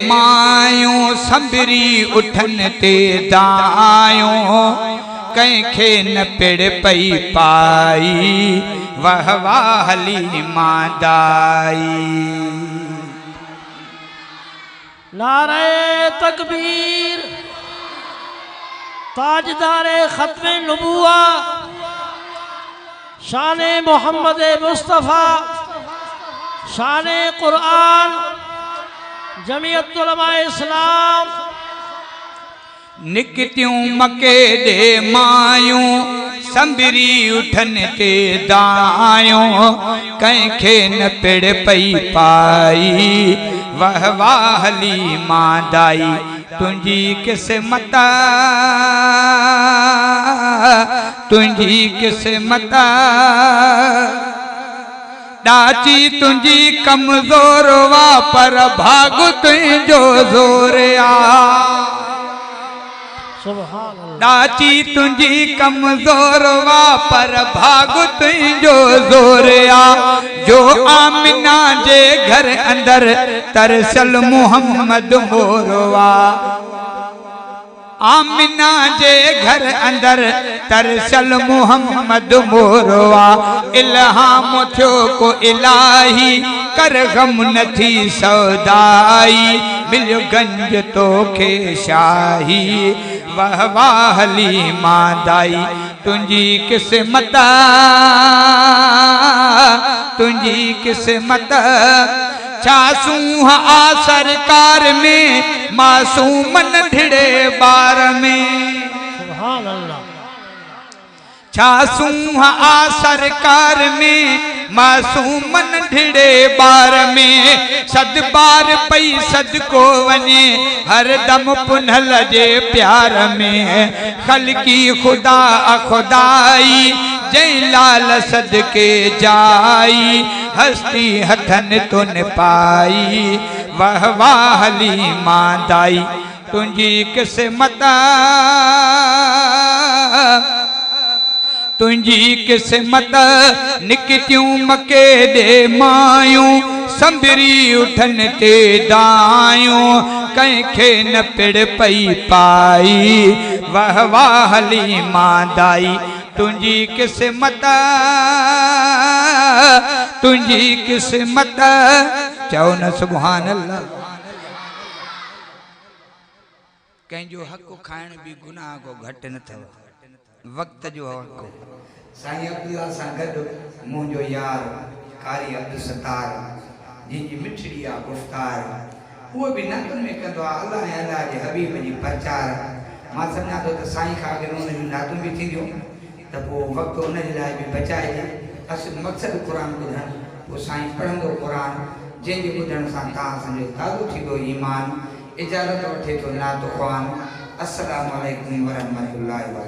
मायूं संभरी उठन ते दायूं कंहिंखे न पिड़ पई पाई वाह वाह हलीमा दाई। नारे तकबीर। ताजदारे खत्मे नबुवा शाने मोहम्मद मुस्तफ़ा शाने कुरान जमीयत उलमा इस्लाम निकतियूं मके दे मायूं संभरी उठन ते दायूं कंहिंखे न पिड़ पई पाई वाह वाह हलीमा दाई। तुंहिंजी किस्मत तुंहिंजी किस्मत डाची तुंहिंजी कमज़ोर वा पर भाग तुंहिंजो ज़ोर आ। डाची तुंहिंजी कमज़ोर वा पर भाग तुंहिंजो ज़ोर आ। जो आमिना जे घर अंदर तरसल मोहम्मद मोरवा आमिना जे घर अंदर तरसल मोहम्मद मोरवा। इल्हाम थियो को इलाही कर गम नथी सौदाई मिलियो गंज तोखे शाही वाह वाह हलीमा दाई। तुंहिंजी किस्मत तुंहिंजी किस्मत छा सूह आ सरकार में मासूमन ढिड़े बार में। सुभान अल्लाह। छा सूह आ सरकार में मासूमन ढिड़े बार में। सद बार पई सदको वञे हर दम पुनल जे प्यार में। खलकी खुदा खुदाई जय लाल सदके जाई हस्ती हथन तुन पाई वाह वाह हलीमा दाई। तुंहिंजी किस्मत तुंहिंजी किस्मत निकतियूं मके दे मायूं संभरी उठन ते दायूं कंहिंखे न पिड़ पई पाई वाह वाह हलीमा दाई। तुंहिंजी किस्मत तुंहिंजी किस्मत चओ न सुभान अल्लाह। कंहिंजो हक़ खाइण बि गुनाह को घटि न अथव वक़्त जो हक़। साईं अब्दुल्ला सां गॾु मुंहिंजो यार कारी अब्दुल सत्तार जिनकी मिठड़ी आ गुफ्तार वो भी नंदन में कंदो आ अल्लाह ऐं अल्लाह जे हबीब जी प्रचार। मां सम्झां थो त साईं खां अगरि उन जूं नातूं बि थींदियूं त पोइ वक़्तु उन जे लाइ बि बचाइजे। असुल मक़सदु क़ुर ॿुधण पोइ साईं पढ़ंदो क़ुर जंहिंजे ॿुधण सां तव्हां असांजो ताज़ो थींदो ईमान। इजाज़त वठे थो नात ख़्वान। अस्सलामु अलैकुम वरहमतुल्लाहि।